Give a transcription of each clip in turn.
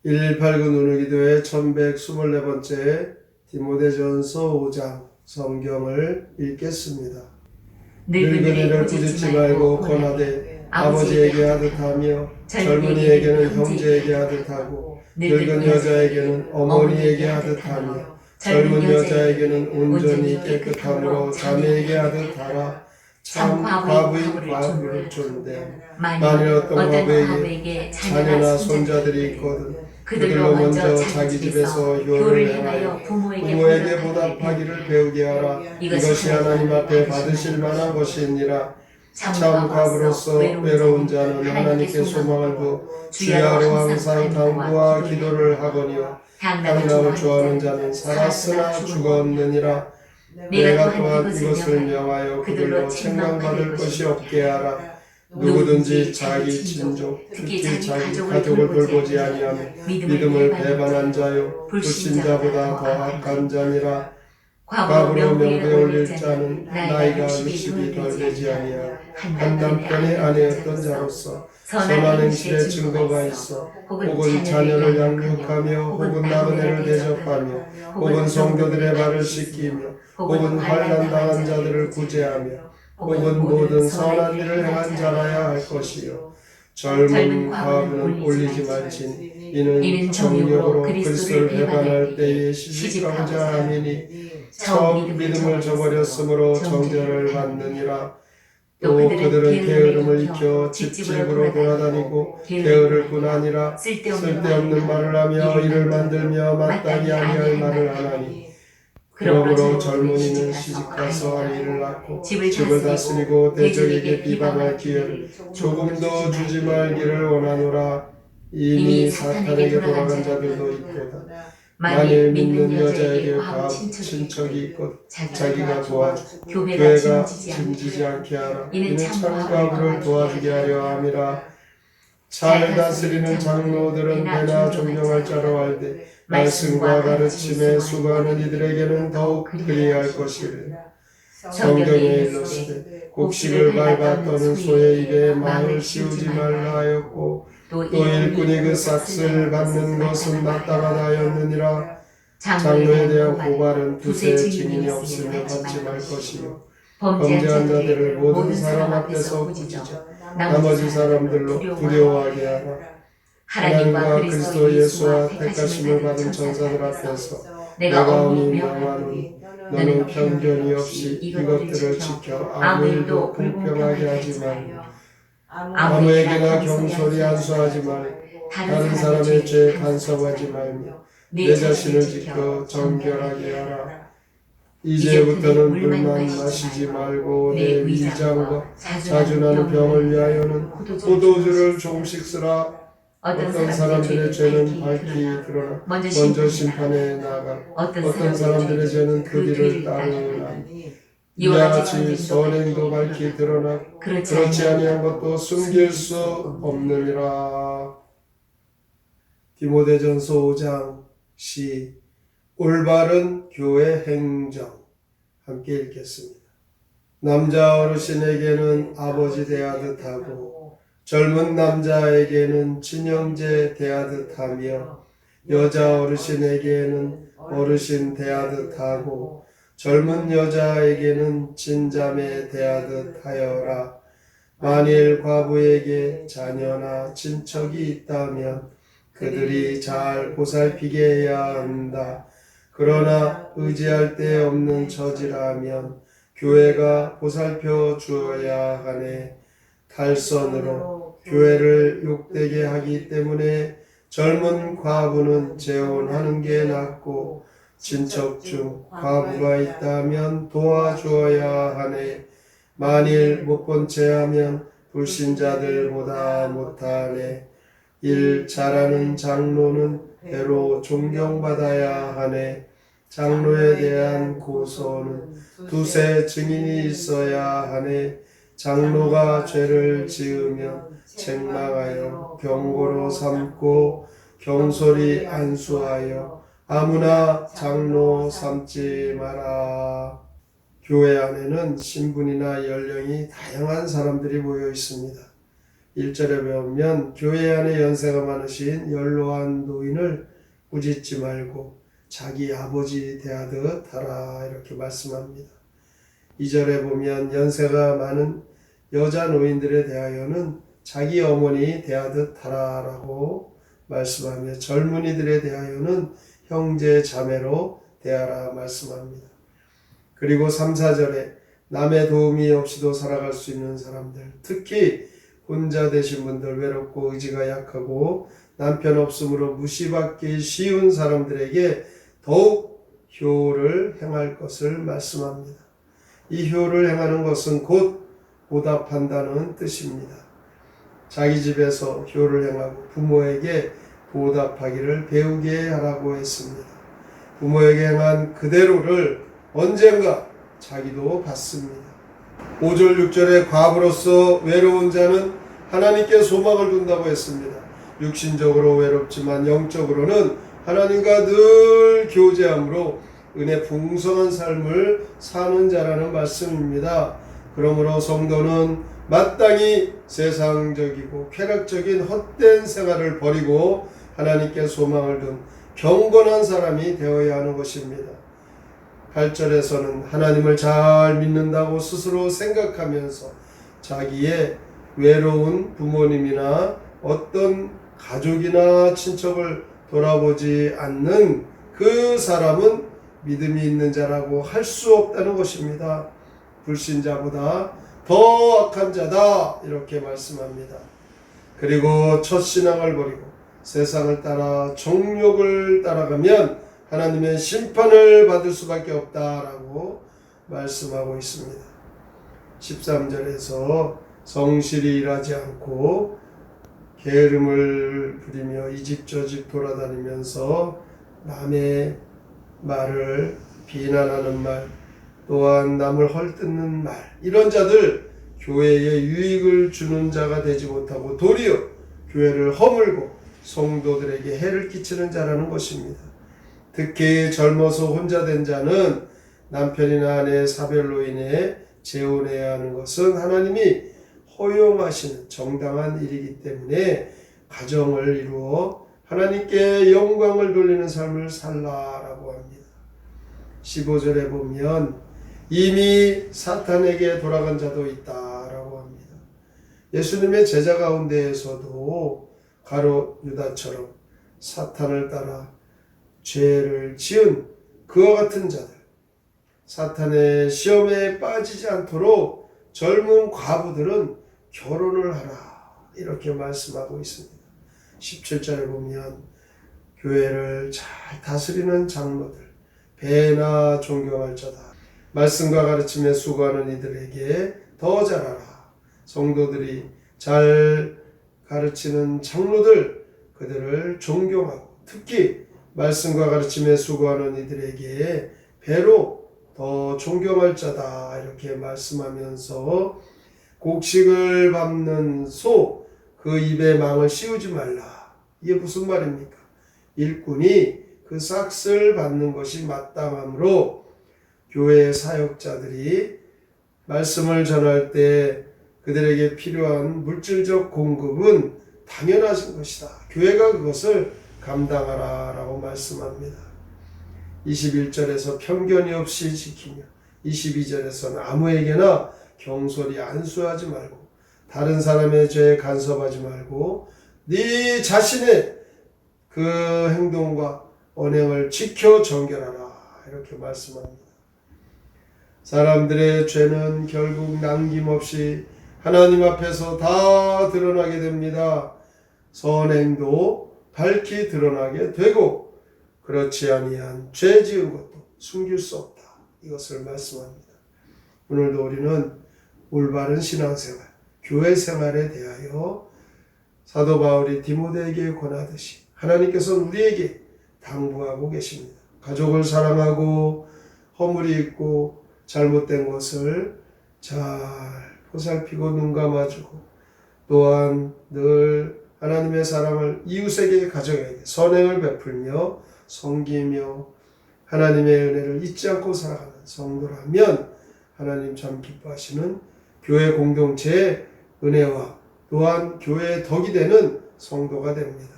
118구 누누기도의 1124번째 디모데전서 5장 성경을 읽겠습니다. 늙은이를 꾸짖지 말고 권하되 아버지에게 하듯 하며 젊은이에게는 형제에게 하듯 하고 늙은 여자에게는 어머니에게 하듯 하며 젊은 여자에게는 온전히 깨끗함으로 자매에게 하듯 하라. 참 과부인 과부를 존대하며 만일 어떤 과부에게 자녀나 손자들이 있거든 그들로 먼저 자기 집에서 효를 행하여 부모에게 보답하기를 배우게 하라. 이것이 하나님 앞에 받으실 만한 것이니라. 참 과부로서 외로운 자는 하나님께 소망을 두어 주야로 항상 간구와 기도를 하거니와 향락을 좋아하는 자는 살았으나 죽었느니라. 내가 또한 이것을 명하여 그들로 책망받을 것이 없게 하라. 누구든지 자기 친족, 특히 자기 가족을 돌보지 아니하며 믿음을 배반한 자요 불신자보다 더 악한 자니라. 과부로 명부에 올릴 자는 나이가 60이 덜 되지 아니하고 한 남편의 아내였던 자로서 선한 행실에 증거가 있어 혹은 자녀를 양육하며 혹은 나그네를 대접하며 혹은 성도들의 발을 씻기며 혹은 환난 당한 자들을 구제하며 혹은 모든 선한 일을 행한 자라야 할 것이요 젊은 과부는 올리지 말지니 이는 정욕으로 그리스도를 배반할 때에 시집가고자 함이니 처음 믿음을 저버렸으므로 정죄를 받느니라. 또 그들은 게으름을 익혀 집집으로 돌아다니고 게으를 뿐 아니라 쓸데없는 말을 하며 일을 만들며 마땅히 아니할 말을 하나니 그러므로 젊은이는 시집가서 아이를 낳고 집을 다스리고 대적에게 비방할 기회를 조금도 주지 말기를 원하노라. 이미 사탄에게 돌아간 자들도 있거든. 만일 믿는 여자에게 과부 친척이 있고 자기가 도와주고 교회가 짐지지 않게 하라. 이는 참 과부를 도와주게 하려 함이라. 잘 다스리는 장로들은 배나 존경할 자로 알되 말씀과 가르침에 수고하는 이들에게는 더욱 그리할 것이라. 성경에 일렀으되 곡식을 밟아 떠는 소의 입에 말을 씌우지 말라 하였고 또 일꾼이 그 삭슬 받는 것은 마땅하다 하였느니라. 장로에 대한 고발은 두세 증인이 없으며 받지 말 것이요 범죄한 자들을 모든 사람 앞에서 꾸짖어 나머지 사람들로 두려워하게 하라. 하나님과 그리스도 예수와 택하심을 받은 전사들 앞에서 내가 엄히 명하노니 너는 편견이 없이 이것들을 지켜 아무 일도 불평하게 하지 말며 아무에게나 경솔히 안수하지 말고 다른 사람의 죄에 간섭하지 말며 내 자신을 지켜 정결하게 하라. 이제부터는 불만 마시지 말고 내 위장과 자주 나는 병을 위하여는 포도주를 조금씩 쓰라. 어떤 사람들의 죄는 밝히 드러나 먼저 심판에 나가 어떤 사람들의 죄는 그 뒤를 따르나니 이와 같이 선행도 밝히 드러나 그렇지 아니한 것도 숨길 수 없느니라. 디모데전서 5장 시 올바른 교회 행정 함께 읽겠습니다. 남자 어르신에게는 아버지 대하듯 하고 젊은 남자에게는 친형제 대하듯 하며 여자 어르신에게는 어르신 대하듯 하고 젊은 여자에게는 친자매 대하듯 하여라. 만일 과부에게 자녀나 친척이 있다면 그들이 잘 보살피게 해야 한다. 그러나 의지할 데 없는 처지라면 교회가 보살펴 주어야 하네. 탈선으로 교회를 욕되게 하기 때문에 젊은 과부는 재혼하는 게 낫고 친척 중 과부가 있다면 도와주어야 하네. 만일 못 본 채 하면 불신자들보다 못하네. 일 잘하는 장로는 배로 존경받아야 하네. 장로에 대한 고소는 두세 증인이 있어야 하네. 장로가 죄를 지으면 책망하여 경고로 삼고 경솔히 안수하여 아무나 장로 삼지 마라. 교회 안에는 신분이나 연령이 다양한 사람들이 모여 있습니다. 1절에 배우면 교회 안에 연세가 많으신 연로한 노인을 꾸짖지 말고 자기 아버지 대하듯 하라 이렇게 말씀합니다. 2절에 보면 연세가 많은 여자 노인들에 대하여는 자기 어머니 대하듯 하라라고 말씀하며 젊은이들에 대하여는 형제 자매로 대하라 말씀합니다. 그리고 3, 4절에 남의 도움이 없이도 살아갈 수 있는 사람들, 특히 혼자 되신 분들, 외롭고 의지가 약하고 남편 없음으로 무시받기 쉬운 사람들에게 더욱 효를 행할 것을 말씀합니다. 이 효를 행하는 것은 곧 보답한다는 뜻입니다. 자기 집에서 효를 행하고 부모에게 보답하기를 배우게 하라고 했습니다. 부모에게 행한 그대로를 언젠가 자기도 받습니다. 5절 6절에 과부로서 외로운 자는 하나님께 소망을 둔다고 했습니다. 육신적으로 외롭지만 영적으로는 하나님과 늘 교제함으로 은혜 풍성한 삶을 사는 자라는 말씀입니다. 그러므로 성도는 마땅히 세상적이고 쾌락적인 헛된 생활을 버리고 하나님께 소망을 둔 경건한 사람이 되어야 하는 것입니다. 8절에서는 하나님을 잘 믿는다고 스스로 생각하면서 자기의 외로운 부모님이나 어떤 가족이나 친척을 돌아보지 않는 그 사람은 믿음이 있는 자라고 할 수 없다는 것입니다. 불신자보다 더 악한 자다 이렇게 말씀합니다. 그리고 첫 신앙을 버리고 세상을 따라 정욕을 따라가면 하나님의 심판을 받을 수밖에 없다라고 말씀하고 있습니다. 13절에서 성실히 일하지 않고 게으름을 부리며 이 집 저 집 돌아다니면서 남의 말을 비난하는 말, 또한 남을 헐뜯는 말, 이런 자들 교회에 유익을 주는 자가 되지 못하고 도리어 교회를 허물고 성도들에게 해를 끼치는 자라는 것입니다. 특히 젊어서 혼자 된 자는 남편이나 아내의 사별로 인해 재혼해야 하는 것은 하나님이 허용하시는 정당한 일이기 때문에 가정을 이루어 하나님께 영광을 돌리는 삶을 살라라고 합니다. 15절에 보면 이미 사탄에게 돌아간 자도 있다라고 합니다. 예수님의 제자 가운데에서도 가롯 유다처럼 사탄을 따라 죄를 지은 그와 같은 자들, 사탄의 시험에 빠지지 않도록 젊은 과부들은 결혼을 하라 이렇게 말씀하고 있습니다. 17절에 보면 교회를 잘 다스리는 장로들, 배나 존경할 자다. 말씀과 가르침에 수고하는 이들에게 더 잘하라. 성도들이 잘 가르치는 장로들, 그들을 존경하고 특히 말씀과 가르침에 수고하는 이들에게 배로 더 존경할 자다 이렇게 말씀하면서 곡식을 밟는 소, 그 입에 망을 씌우지 말라. 이게 무슨 말입니까? 일꾼이 그 삭슬 받는 것이 마땅하므로 교회의 사역자들이 말씀을 전할 때 그들에게 필요한 물질적 공급은 당연하신 것이다. 교회가 그것을 감당하라라고 말씀합니다. 21절에서 편견이 없이 지키며 22절에서는 아무에게나 경솔히 안수하지 말고 다른 사람의 죄에 간섭하지 말고 네 자신의 그 행동과 언행을 지켜 정결하라 이렇게 말씀합니다. 사람들의 죄는 결국 남김없이 하나님 앞에서 다 드러나게 됩니다. 선행도 밝히 드러나게 되고 그렇지 아니한 죄 지은 것도 숨길 수 없다. 이것을 말씀합니다. 오늘도 우리는 올바른 신앙생활, 교회 생활에 대하여 사도 바울이 디모데에게 권하듯이 하나님께서는 우리에게 당부하고 계십니다. 가족을 사랑하고 허물이 있고 잘못된 것을 잘 보살피고 눈 감아주고 또한 늘 하나님의 사랑을 이웃에게 가정에게 선행을 베풀며 섬기며 하나님의 은혜를 잊지 않고 살아가는 성도라면 하나님 참 기뻐하시는 교회 공동체의 은혜와 또한 교회의 덕이 되는 성도가 됩니다.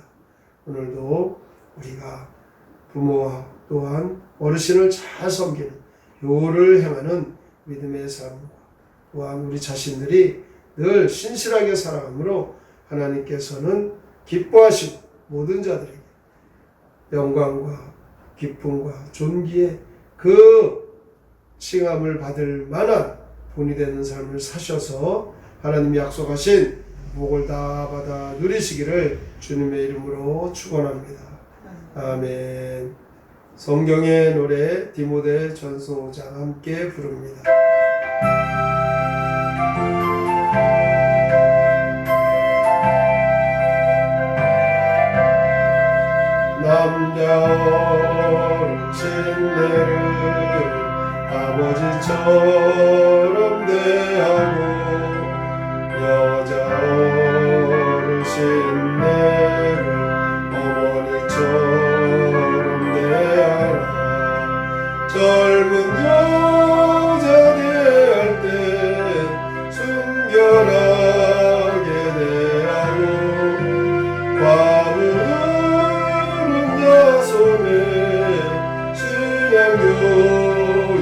오늘도 우리가 부모와 또한 어르신을 잘 섬기는 교를 행하는 믿음의 삶과 또한 우리 자신들이 늘 신실하게 살아가므로 하나님께서는 기뻐하시고 모든 자들에게 영광과 기쁨과 존귀의 그 칭함을 받을 만한 본이 되는 삶을 사셔서 하나님이 약속하신 복을 다 받아 누리시기를 주님의 이름으로 축원합니다. 아멘. 성경의 노래 디모데 전서 5장 함께 부릅니다. 남자 어르신네를 아버지처럼 대하고 여자 어르신네를 어머니처럼 대하라. 젊은 여자 대할 때 순결하게 대하고 과부들은 자손의 신앙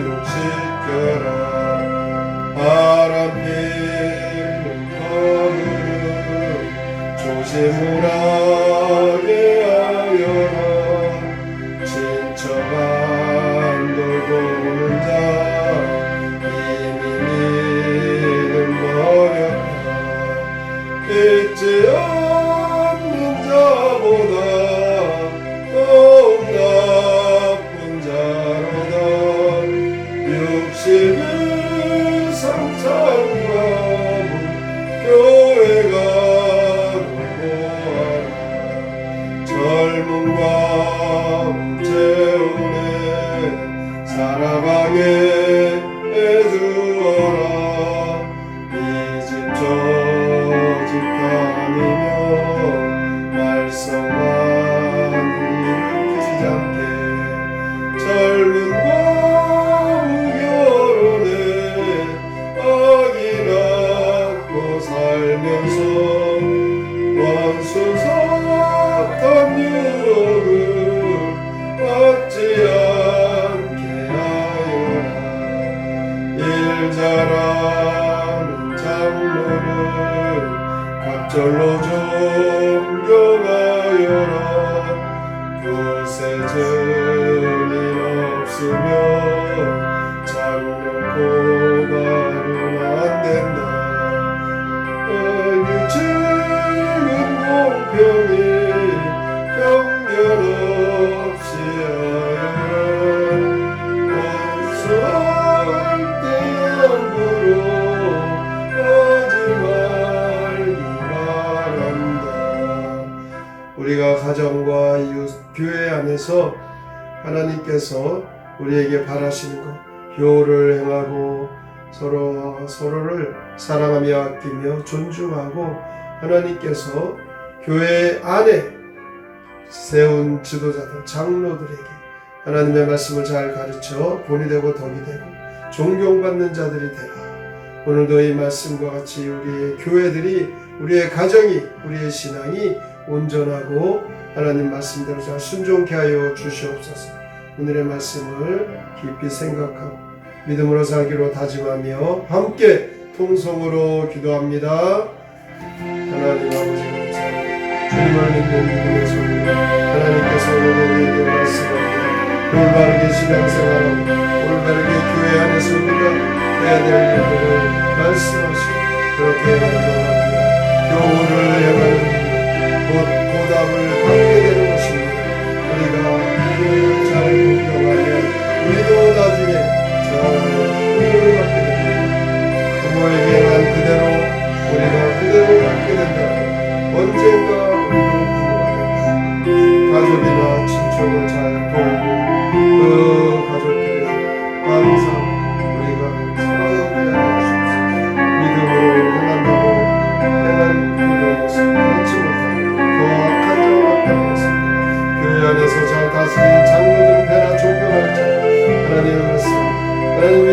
교육시켜라. 바람 피는 거울은 조심을 하게 하여라. 친척 안 돌고 오는 자 이미 믿음 버렸다. 믿지 않는 자보다 더욱 나쁜 자로다. 61상 창가문 교회가 공고하라. 젊은 과부 채우네 살아가게 해주어라. 이 집 저 집 다니며 말썽만 일으키지 않게. 젊은 과부 결혼해 아기 낳고 살면서 원수 사탄 유혹을 받지 않게 하여라. 일 잘하는 장로를 갑절로 존경하여라. 교세 증인 없으며 장로 고발은 안 된다. 규칙은 공평히 편견 없이 하여라. 원수할 때 함부로 하지 말기 바란다. 우리가 가정과 이웃 교회 안에서 하나님께서 우리에게 바라시는 것, 교를 행하고 서로를 사랑하며 아끼며 존중하고 하나님께서 교회 안에 세운 지도자들, 장로들에게 하나님의 말씀을 잘 가르쳐 본이 되고 덕이 되고 존경받는 자들이 되라. 오늘도 이 말씀과 같이 우리의 교회들이, 우리의 가정이, 우리의 신앙이 온전하고 하나님 말씀대로 잘 순종케 하여 주시옵소서. 오늘의 말씀을 깊이 생각하고 믿음으로 살기로 다짐하며 함께 통성으로 기도합니다. 하나님 아버지 감사합니다. 주님을 믿는 믿음의 소리, 하나님께서 오늘 우리에게 말씀하고 올바르게 신앙생활하고 올바르게 교회 안에서 우리가 해야 될 일들을 말씀하시고 그렇게 행하옵니다. 교훈을 행하는 곧 보답을 받게 되는 것입니다. 우리가 잘 공경하면 우리도 나중에 잘 공경을 받게 됩니다. 부모에게 한 그대로 우리가 그대로 받게 된다. 언젠가 우리도 부모가 된다. 가족이나 친척을 잘 도우고 그 가족들을 항상 우리가 사랑하게 하시옵소서. 믿음으로 행한다고 행한 그 모습 그렇지 못하고 더 악한 자와 같다는 것을 교회 안에서 잘 다스린 장로들은 배나 존경할 자 하나님의 말씀 하나님의